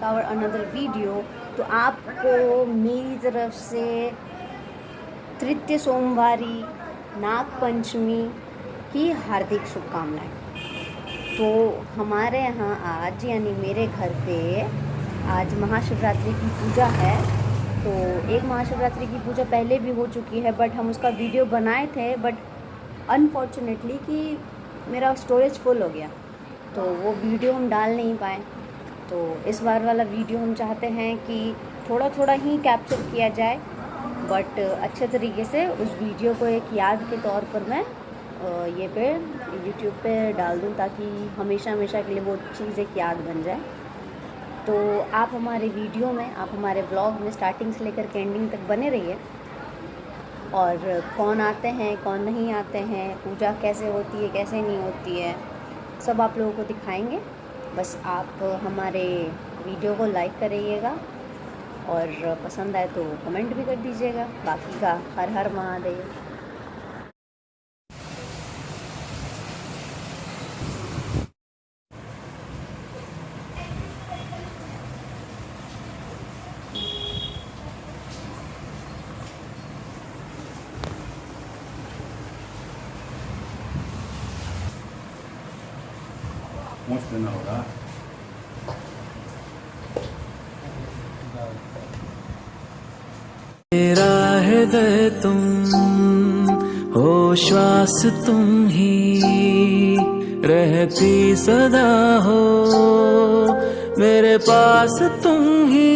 Our another video. तो आपको मेरी तरफ से तृतीय सोमवारी नाग पंचमी की हार्दिक शुभकामनाएं। तो हमारे यहाँ आज यानी मेरे घर पे आज महाशिवरात्रि की पूजा है। तो एक महाशिवरात्रि की पूजा पहले भी हो चुकी है, बट हम उसका वीडियो बनाए थे, बट अनफॉर्चुनेटली कि मेरा स्टोरेज फुल हो गया तो वो वीडियो हम डाल नहीं पाए। तो इस बार वाला वीडियो हम चाहते हैं कि थोड़ा थोड़ा ही कैप्चर किया जाए, बट अच्छे तरीके से उस वीडियो को एक याद के तौर पर मैं ये पे यूट्यूब पे डाल दूँ, ताकि हमेशा हमेशा के लिए वो चीज़ एक याद बन जाए। तो आप हमारे वीडियो में, आप हमारे ब्लॉग में स्टार्टिंग से लेकर के एंडिंग तक बने रहिए। और कौन आते हैं कौन नहीं आते हैं, पूजा कैसे होती है कैसे नहीं होती है, सब आप लोगों को दिखाएंगे। बस आप हमारे वीडियो को लाइक करिएगा और पसंद आए तो कमेंट भी कर दीजिएगा। बाकी का हर हर महादेव। पहुँच देना होगा। मेरा हृदय तुम हो, श्वास तुम ही रहती सदा हो, मेरे पास तुम ही।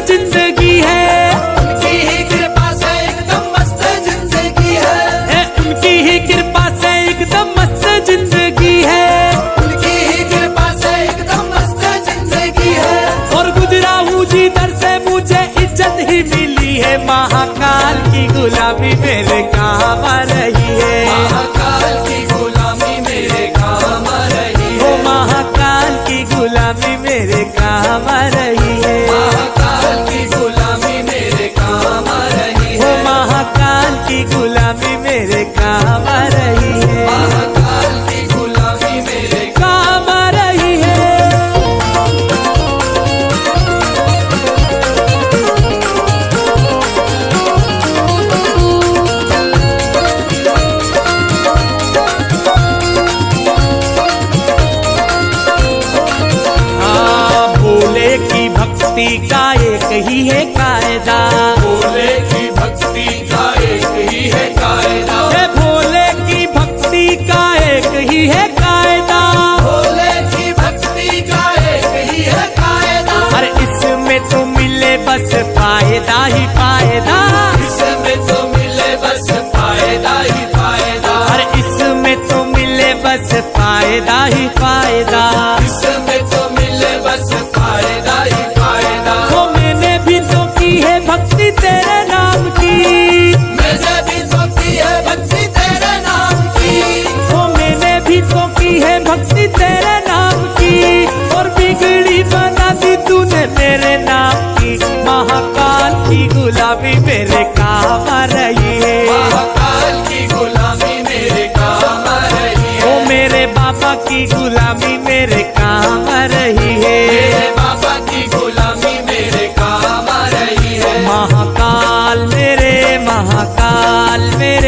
जिंदगी है उनकी ही कृपा से एकदम मस्त जिंदगी है, उनकी ही कृपा से एकदम मस्त जिंदगी है, उनकी ही कृपा से एकदम मस्त जिंदगी है। और गुजरा हूँ जिधर से मुझे इज्जत ही मिली है, महाकाल की गुलामी मेरे काम आ रही है, महाकाल की गुलामी मेरे काम आ रही है, ओ महाकाल की गुलामी मेरे काम आ रही है, महाकाल की गुलामी मेरे काम आ रही है, ओ महाकाल की गुलामी मेरे काम आ रही है, महाकाल की गुलामी मेरे काम आ रही है। भोले की भक्ति का एक ही है कायदा, भोले की भक्ति का एक ही है कायदा, भोले की भक्ति का एक ही है कायदा, भोले की भक्ति का एक ही है कायदा। अरे इसमें तो मिले बस फायदा ही फायदा, इसमें तो मिले बस फायदा ही फायदा, अरे इसमें तो मिले बस फायदा ही फायदा, इसमें तो मिले बस फायदा ही फायदा। वो मैंने भी तो की है भक्ति तेरे नाम की, मैंने भी तो की है भक्ति तेरे नाम की, वो मैंने भी तो की है भक्ति तेरे नाम की, और बिगड़ी बना दी तूने मेरे नाम की। महाकाल की गुलामी मेरे काम आ रही है, महाकाल की गुलामी मेरे काम आ रही है, ओ मेरे बाबा की गुलामी मेरे काम आ रही है, मेरे बाबा की गुलामी मेरे काम आ रही है। महाकाल मेरे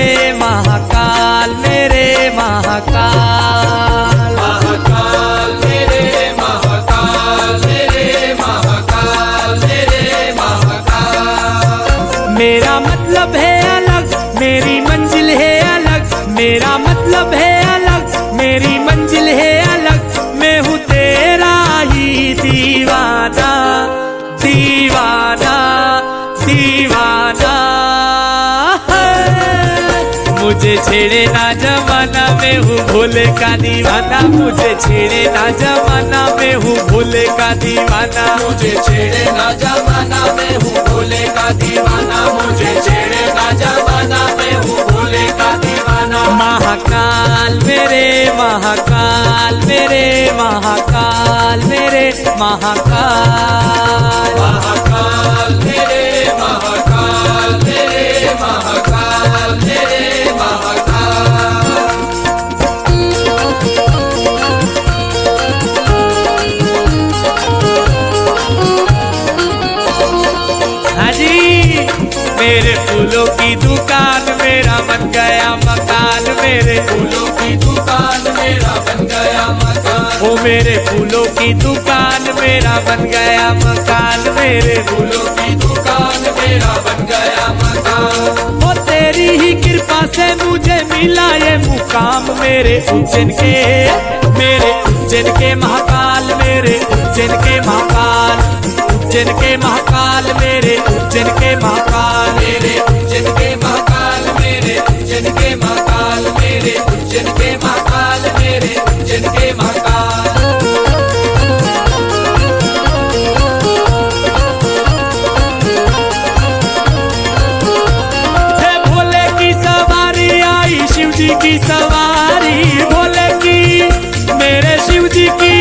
छेड़े ना जमाना में हूँ भोले का दीवाना, मुझे छेड़े ना जमाना में हूँ भोले का दीवाना, मुझे छेड़े ना जमाना में हूँ भोले का दीवाना, मुझे छेड़े ना जमाना में हूँ भोले का दीवाना। महाकाल मेरे महाकाल मेरे महाकाल मेरे महाकाल, महाकाल मेरे महाकाल मेरे महाकाल मेरे महाकाल। हाँ जी, मेरे फूलों की दुकान मेरा बन गया मकान, मेरे फूलों की दुकान मेरा बन गया मकान, ओ मेरे फूलों की दुकान मेरा बन गया मकान, मेरे फूलों की दुकान मेरा बन गया मकान। ओ तेरी ही कृपा से मुझे मिला ये मुकाम, मेरे उज्जैन के महाकाल, मेरे उज्जैन के महाकाल, उज्जैन के महाकाल, मेरे उज्जैन के महाकाल, मेरे उज्जैन के महाकाल, मेरे उज्जैन के महाकाल, मेरे उज्जैन के महाकाल, मेरे उज्जैन के महाकाल। हे भोले की सवारी आई शिव जी की सवारी, भोले की मेरे शिव जी की,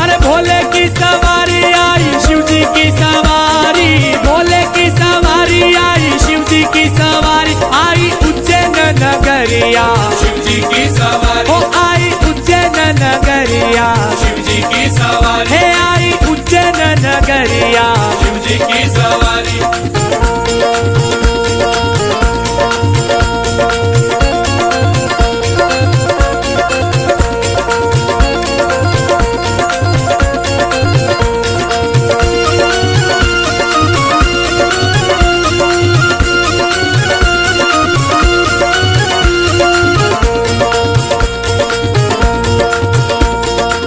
अरे भोले की सवारी आई शिव जी की सवारी, भोले की सवारी आई शिव जी की सवारी, आई उज्जैन नगरिया शिव जी की सवारी, ओ आई उज्जैन नगरिया, शिव जी की सवारी, हे आई उज्जैन नगरिया, शिव जी की सवारी।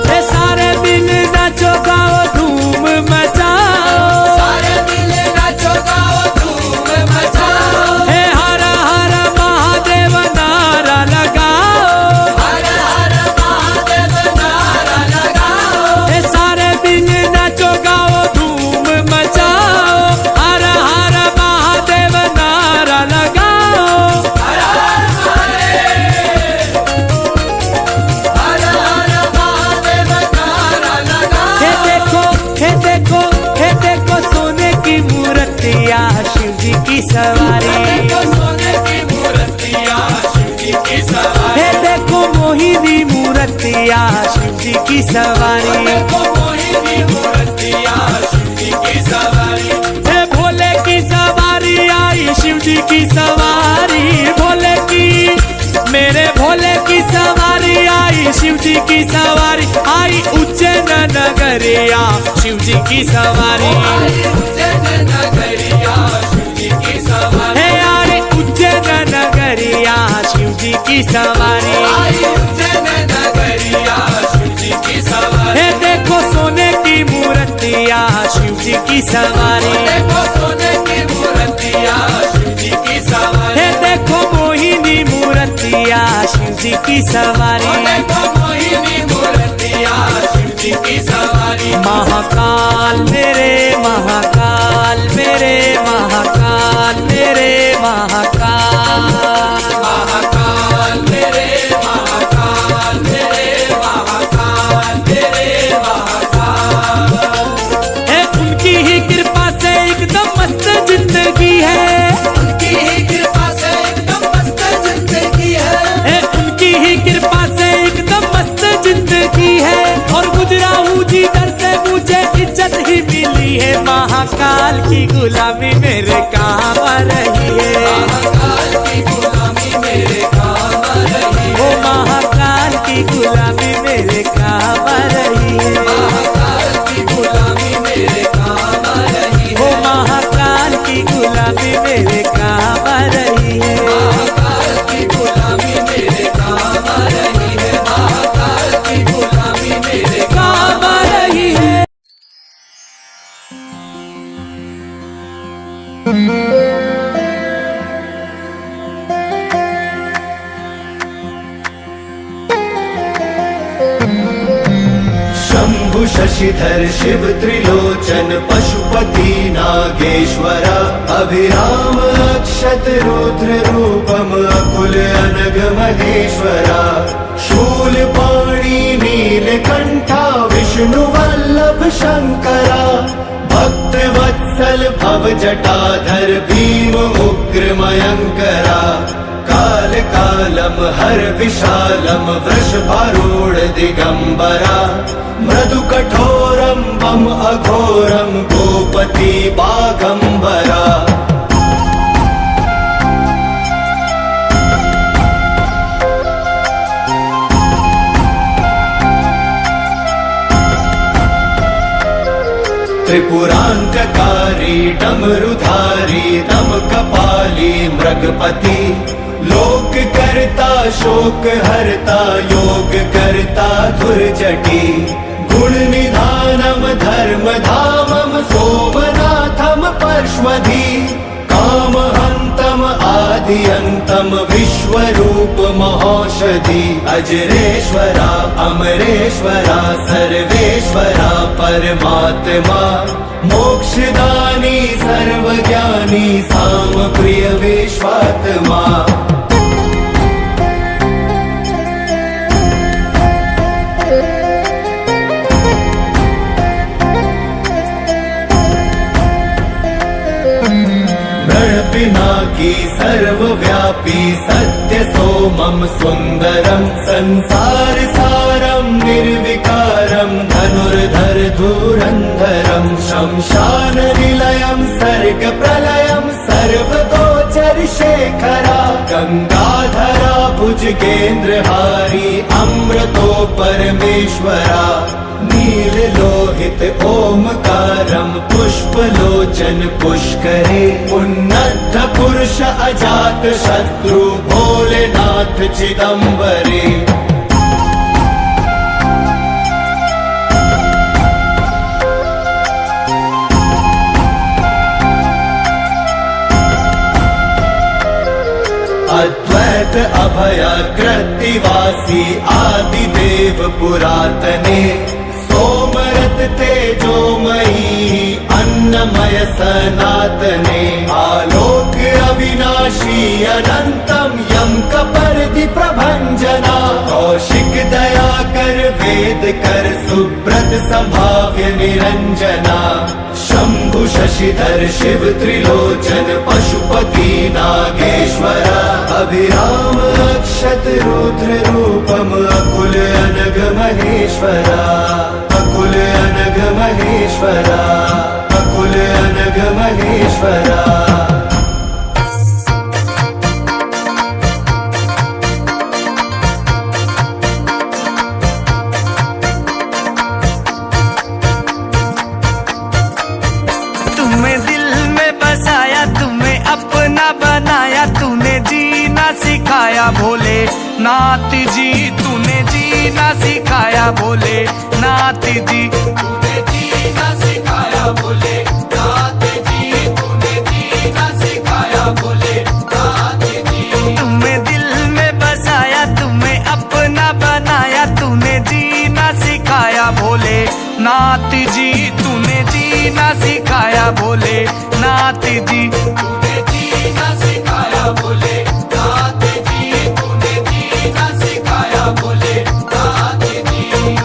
हे सारे दिन नाचो गाओ धूम मचाओ, सारे दिल नाचो गाओ धूम मचाओ, हे हर हर महादेव नारा लगाओ, हर हर महादेव नारा लगाओ, हे सारे दिन नाचो गाओ धूम मचाओ, हर हर महादेव नारा लगाओ, हर हर महादेव, हर हर महादेव नारा लगाओ। हे देखो सोने की मूर्तिया शिव जी की सवारी, देखो सोने की मूर्तियाँ शिव जी की सवारी, हे देखो मोहिनी मूर्तिया शिव जी की सवारी, देखो मोहिनी मूर्तियाँ शिव जी की सवारी, हे भोले की सवारी आई शिव जी की सवारी, भोले की मेरे भोले की सवारी आई शिव जी की सवारी, आई उज्जैन नगरिया शिव जी की सवारी, आई उज्जैन नगरिया शिव जी की सवारी, हे आई उज्जैन नगरिया शिव जी की सवारी, आई उज्जैन नगरिया शिव जी की सवारी, हे देखो सोने की मूर्तिया शिव जी की सवारी, देखो सोने की मूर्तियाँ शिव जी की सवारी, हे देखो मोहिनी मूर्तिया शिव जी की सवारी, देखो मोहिनी मूर्तियाँ शिव जी की सवारी। महाकाल मेरे महाकाल मेरे महाकाल मेरे महाकाल, महाकाल मेरे महाकाल मेरे महाकाल मेरे महाकाल। हे उनकी ही कृपा से एकदम मस्त जिंदगी है, उनकी ही कृपा से एकदम मस्त जिंदगी है, हे उनकी ही कृपा से एकदम मस्त जिंदगी है, और गुजरा हूँ जिधर से मुझे इज्जत ही मिली है, महाकाल की गुलामी मेरे काम आ रही है, महाकाल की गुलामी मेरे काम आ रही है, ओ महाकाल की गुलामी मेरे काम आ रही है, महाकाल की गुलामी मेरे काम आ रही है, ओ महाकाल की गुलामी मेरे काम आ रही है, महाकाल की गुलामी मेरे काम आ रही है, महाकाल की गुलामी मेरे काम आ रही है। शंभु शशिधर शिव त्रिलोचन पशुपति नागेश्वरा अभिराम अक्षत रुद्र रूपम अकुल अनग महेश्वरा शूलपाणि नीलकंठा विष्णु वल्लभ शंकरा भक्त वत्सल भव जटाधर भीम उग्र मयंकरा काल कालम हर विशालम वृषभारूढ़ दिगंबरा मृदु कठोरम बम अघोरम गोपति बागंबरा त्रिपुरांतकारी डमरुधारी दम कपाली मृगपति लोक करता शोक हरता योग करता धुर्जटी गुण निधानम धर्म धामम सोमनाथम परश्वधी काम हंतम आदि अंतम विश्वरूप महौषधि अजरेश्वरा अमरेश्वरा सर्वेश्वरा परमात्मा मोक्षदानी सर्वज्ञानी साम प्रिय विश्वात्मा पिनाकी सर्वव्यापी सत्य सोमम सुंदरम संसार सारम निर्विकारम धनुर्धर धुरंधरम शमशान निलयम सर्ग प्रलयम सर्वगोचर शेखरा गंगाधरा भुजगेंद्रहारी अमृतो परमेश्वरा नील लोहित ओमकारम पुष्पलोचन पुष्करे उन्नत पुरुष अजात शत्रु भोलेनाथ चिदंबरे अद्वैत अभयाकृतिवासी आदिदेव पुरातने सोमरत तेजोमयी अन्नमय सनातने आलोक अविनाशी अनंतम यम कपर्दि प्रभंजना कौशिक दया कर वेद कर सुब्रत संभाव्य निरंजना शंभु शशिधर शिव त्रिलोचन पशुपति नागेश्वरा अभिराम अक्षत रुद्र रूपम अकुल अनग महेश्वरा अकुल अनग महेश्वरा अकुल अनग महेश्वरा तुम्हें दिल में बसाया तुम्हें अपना बनाया तूने जीना सिखाया भोले नाथ जी तूने जीना सिखाया भोले नाथ जी तूने जीना सिखाया भोले नाथ जी तूने जीना सिखाया भोले नाथ जी तुम्हें दिल में बसाया तुम्हें अपना बनाया तूने जीना सिखाया भोले नाथ जी तूने जीना सिखाया भोले नाथ जी तूने जीना सिखाया भोले नाथ जी तूने जीना सिखाया भोले नाथ जी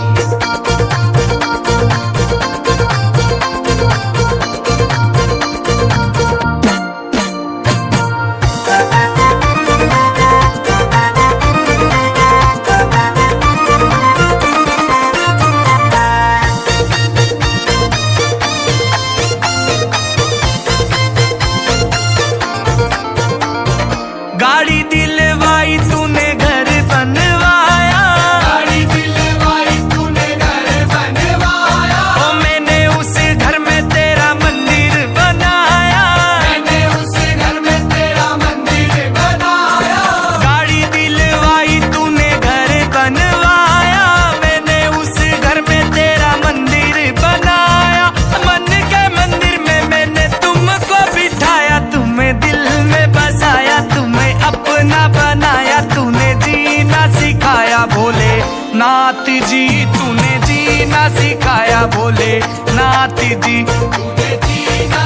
गाड़ी दिलवाई तूने घर बनवाया गाड़ी दिलवाई तूने घर बनवाया ओ मैंने उस घर में तेरा मंदिर बनाया मैंने उस घर में तेरा मंदिर बनाया गाड़ी दिलवाई तूने घर बनवाया मैंने उस घर में तेरा मंदिर बनाया मन के मंदिर में मैंने तुमको बिठाया तुम्हें दिल में बसाया तुम्हें अपना बनाया तूने जीना सिखाया भोले नाथ जी तूने जी जीना सिखाया भोले नाथ जी। तूने जीना